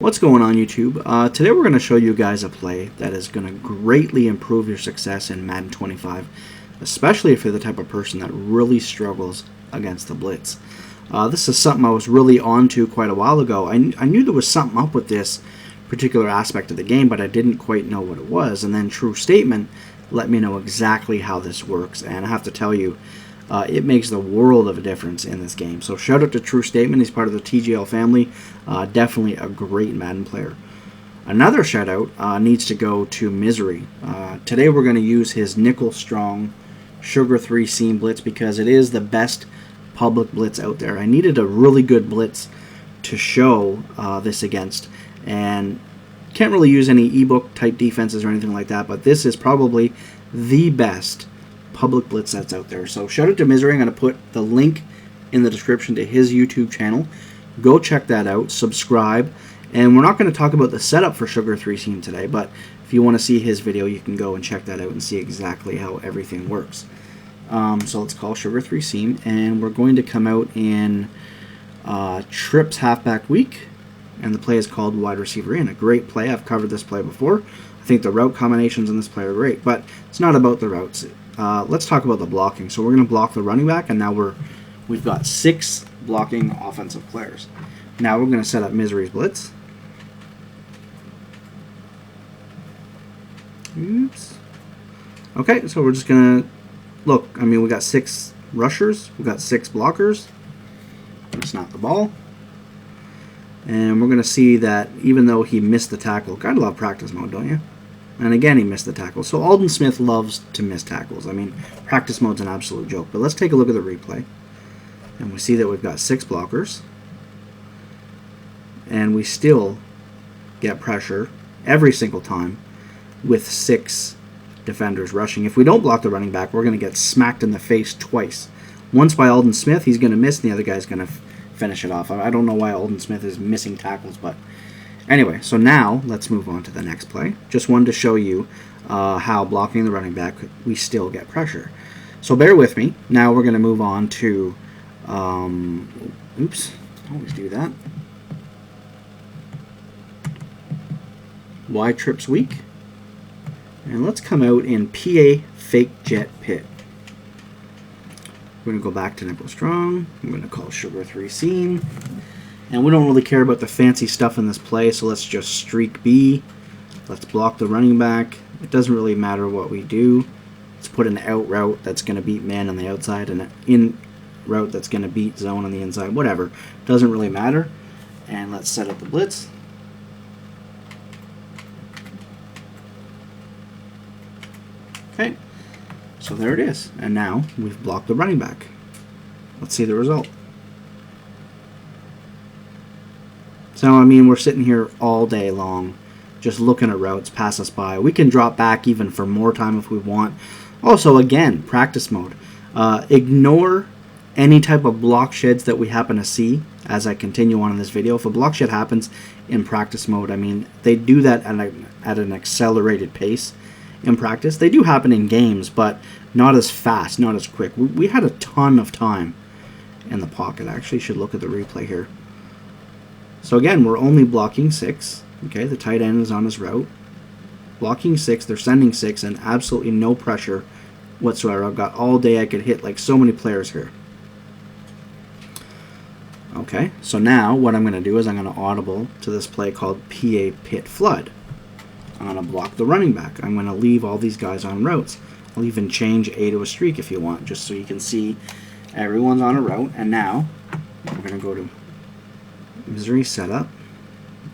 What's going on, YouTube? Today we're going to show you guys a play that is going to greatly improve your success in Madden 25, especially if you're the type of person that really struggles against the Blitz. This is something I was really onto quite a while ago. I knew there was something up with this particular aspect of the game, but I didn't quite know what it was. And then True Statement let me know exactly how this works, and I have to tell you, it makes the world of a difference in this game. So shout out to True Statement. He's part of the TGL family. Definitely a great Madden player. Another shout out needs to go to Misery. Today we're going to use his nickel strong Sugar 3 seam blitz because it is the best public blitz out there. I needed a really good blitz to show this against, and can't really use any ebook type defenses or anything like that, but this is probably the best public blitz that's out there. So shout out to Misery. I'm going to put the link in the description to his YouTube channel. Go check that out, subscribe, and we're not going to talk about the setup for Sugar 3 Seam today, but if you want to see his video, you can go and check that out and see exactly how everything works. So let's call Sugar 3 Seam, and we're going to come out in Trips Halfback Week, and the play is called Wide Receiver In. A great play. I've covered this play before. I think the route combinations in this play are great, but it's not about the routes. Let's talk about the blocking. So we're going to block the running back, and now we've got 6 blocking offensive players. Now we're going to set up Misery's blitz. Oops. Okay, so we're just going to look. I mean, we got 6 rushers. We got 6 blockers. Snap the ball. And we're going to see that even though he missed the tackle, gotta love practice mode, don't you? And again, he missed the tackle. So Alden Smith loves to miss tackles. I mean, practice mode's an absolute joke. But let's take a look at the replay. And we see that we've got 6 blockers. And we still get pressure every single time with 6 defenders rushing. If we don't block the running back, we're going to get smacked in the face twice. Once by Alden Smith, he's going to miss, and the other guy's going to finish it off. I don't know why Alden Smith is missing tackles, but anyway, so now let's move on to the next play. Just wanted to show you how blocking the running back, we still get pressure. So bear with me. Now we're going to move on to, oops, always do that. Y Trips Week. And let's come out in PA Fake Jet Pit. We're going to go back to Nickel Strong. I'm going to call Sugar 3 Seam. And we don't really care about the fancy stuff in this play, so let's just streak B. Let's block the running back. It doesn't really matter what we do. Let's put an out route that's going to beat man on the outside and an in route that's going to beat zone on the inside. Whatever. Doesn't really matter. And let's set up the blitz. Okay. So there it is. And now we've blocked the running back. Let's see the result. So, I mean, we're sitting here all day long just looking at routes pass us by. We can drop back even for more time if we want. Also, again, practice mode. Ignore any type of block sheds that we happen to see as I continue on in this video. If a block shed happens in practice mode, I mean, they do that at an accelerated pace in practice. They do happen in games, but not as fast, not as quick. We had a ton of time in the pocket. I actually should look at the replay here. So again, we're only blocking 6. Okay, the tight end is on his route. Blocking 6, they're sending 6, and absolutely no pressure whatsoever. I've got all day. I could hit like so many players here. Okay, so now what I'm going to do is I'm going to audible to this play called PA Pit Flood. I'm going to block the running back. I'm going to leave all these guys on routes. I'll even change A to a streak if you want, just so you can see everyone's on a route. And now we're going to go to Misery Setup.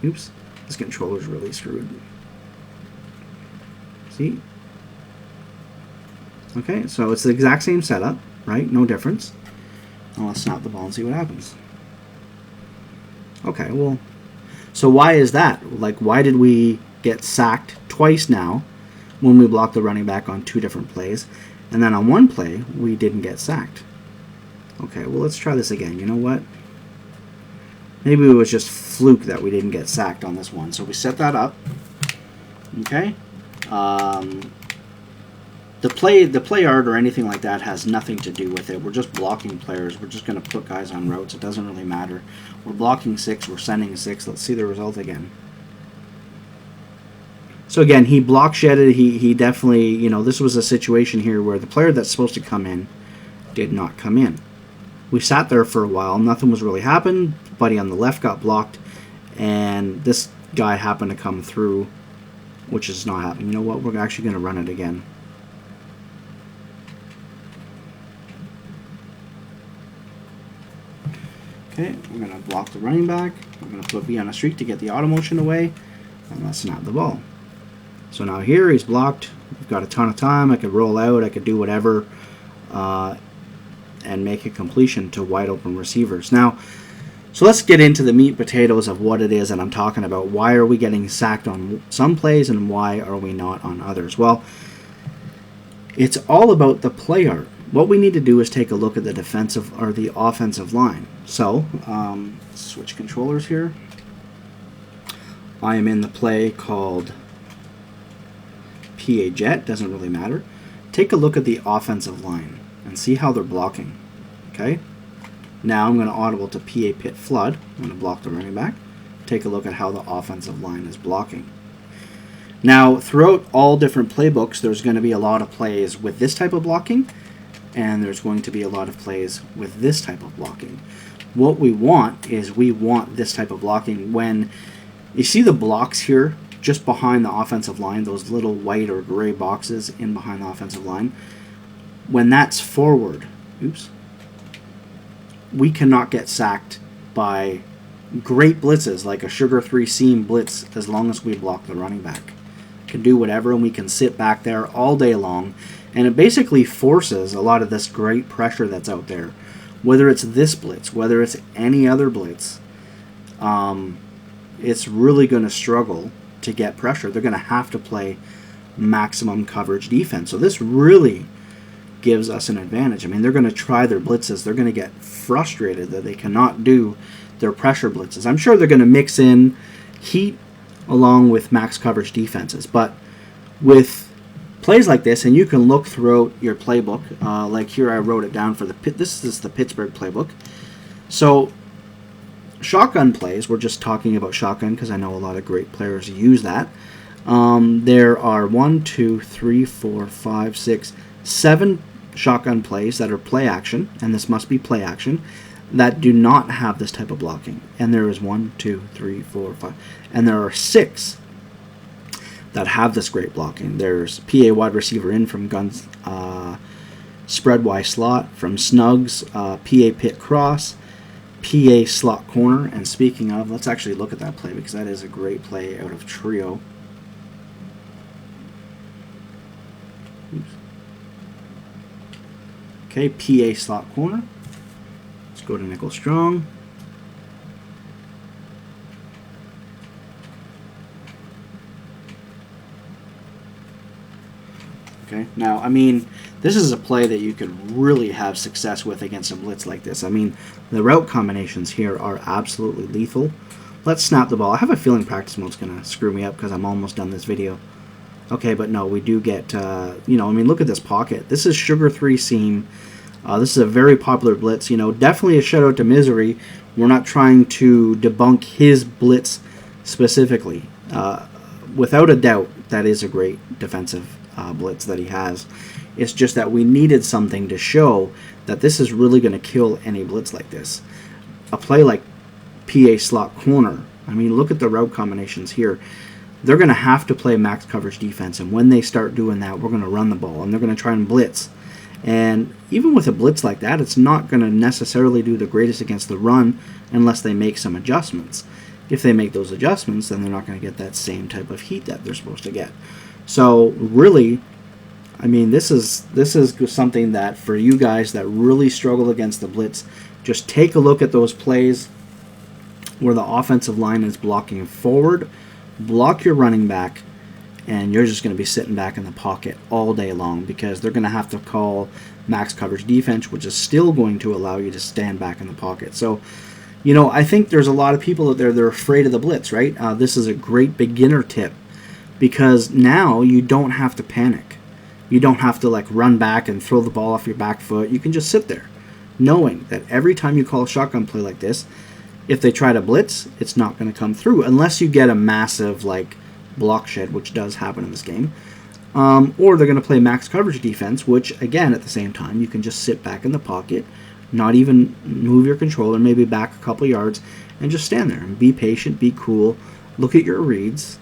Oops, this controller's really screwed. See? Okay, so it's the exact same setup, right? No difference. Now let's snap the ball and see what happens. Okay, well, so why is that? Like, why did we get sacked twice now when we blocked the running back on 2 different plays, and then on one play we didn't get sacked? Okay, well, let's try this again. You know what? Maybe it was just fluke that we didn't get sacked on this one. So we set that up. Okay. The play art or anything like that has nothing to do with it. We're just blocking players. We're just going to put guys on routes. It doesn't really matter. We're blocking 6. We're sending 6. Let's see the result again. So again, he block shedded. He definitely, you know, this was a situation here where the player that's supposed to come in did not come in. We sat there for a while. Nothing was really happening. Buddy on the left got blocked, and this guy happened to come through, which is not happening. You know what? We're actually going to run it again. Okay, we're going to block the running back. We're going to put B on a streak to get the auto motion away, and let's snap the ball. So now here he's blocked. We've got a ton of time. I could roll out. I could do whatever and make a completion to wide open receivers. Now, so let's get into the meat and potatoes of what it is that I'm talking about. Why are we getting sacked on some plays and why are we not on others? Well, it's all about the play art. What we need to do is take a look at the defensive or the offensive line. So, switch controllers here. I am in the play called PA Jet, doesn't really matter. Take a look at the offensive line and see how they're blocking. Okay? Now I'm going to audible to PA Pit Flood. I'm going to block the running back. Take a look at how the offensive line is blocking. Now, throughout all different playbooks, there's going to be a lot of plays with this type of blocking, and there's going to be a lot of plays with this type of blocking. What we want is we want this type of blocking when you see the blocks here just behind the offensive line, those little white or gray boxes in behind the offensive line. When that's forward, we cannot get sacked by great blitzes like a Sugar 3 seam blitz as long as we block the running back. Can do whatever, and we can sit back there all day long, and it basically forces a lot of this great pressure that's out there. Whether it's this blitz, whether it's any other blitz, it's really going to struggle to get pressure. They're going to have to play maximum coverage defense. So this really gives us an advantage. I mean, they're going to try their blitzes. They're going to get frustrated that they cannot do their pressure blitzes. I'm sure they're going to mix in heat along with max coverage defenses. But with plays like this, and you can look throughout your playbook, like here I wrote it down for this is the Pittsburgh playbook. So shotgun plays, we're just talking about shotgun because I know a lot of great players use that. There are 1, 2, 3, 4, 5, 6, 7 shotgun plays that are play action, and this must be play action, that do not have this type of blocking. And there is 1, 2, 3, 4, 5, and there are 6 that have this great blocking. There's PA wide receiver in from Guns, spread Y slot, from Snugs, PA pit cross, PA slot corner. And speaking of, let's actually look at that play because that is a great play out of Trio. Okay, PA slot corner. Let's go to nickel strong. Okay, now, I mean, this is a play that you could really have success with against a blitz like this. I mean, the route combinations here are absolutely lethal. Let's snap the ball. I have a feeling practice mode's going to screw me up because I'm almost done this video. Okay, but no, we do get, you know, I mean, look at this pocket. This is Sugar 3 seam. This is a very popular blitz. You know, definitely a shout out to Misery. We're not trying to debunk his blitz specifically. Without a doubt, that is a great defensive blitz that he has. It's just that we needed something to show that this is really going to kill any blitz like this. A play like PA slot corner. I mean, look at the route combinations here. They're going to have to play max coverage defense, and when they start doing that, we're going to run the ball, and they're going to try and blitz. And even with a blitz like that, it's not going to necessarily do the greatest against the run unless they make some adjustments. If they make those adjustments, then they're not going to get that same type of heat that they're supposed to get. So really, I mean, this is something that for you guys that really struggle against the blitz, just take a look at those plays where the offensive line is blocking forward, block your running back, and you're just going to be sitting back in the pocket all day long because they're going to have to call max coverage defense, which is still going to allow you to stand back in the pocket. So, you know, I think there's a lot of people out there that are afraid of the blitz, right? This is a great beginner tip because now you don't have to panic. You don't have to like run back and throw the ball off your back foot. You can just sit there knowing that every time you call a shotgun play like this, if they try to blitz, it's not going to come through unless you get a massive like block shed, which does happen in this game. Or they're going to play max coverage defense, which again at the same time you can just sit back in the pocket, not even move your controller, maybe back a couple yards, and just stand there and be patient, be cool, look at your reads,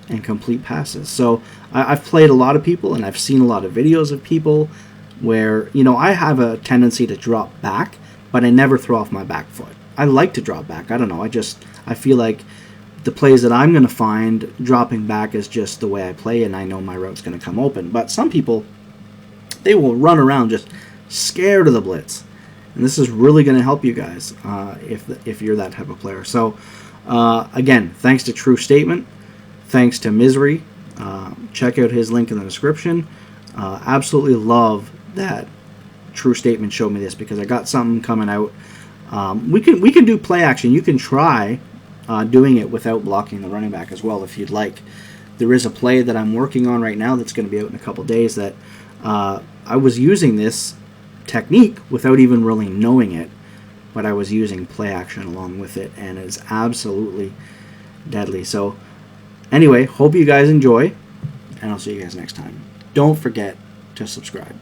and complete passes. So I've played a lot of people, and I've seen a lot of videos of people where, you know, I have a tendency to drop back, but I never throw off my back foot. I like to drop back. I don't know. I feel like the plays that I'm going to find, dropping back is just the way I play, and I know my route's going to come open. But some people, they will run around just scared of the blitz. And this is really going to help you guys if you're that type of player. So, again, thanks to True Statement. Thanks to Misery. Check out his link in the description. Absolutely love that True Statement showed me this because I got something coming out. We can do play action. You can try doing it without blocking the running back as well if you'd like. There is a play that I'm working on right now that's going to be out in a couple days that I was using this technique without even really knowing it, but I was using play action along with it, and it's absolutely deadly. So anyway, hope you guys enjoy, and I'll see you guys next time. Don't forget to subscribe.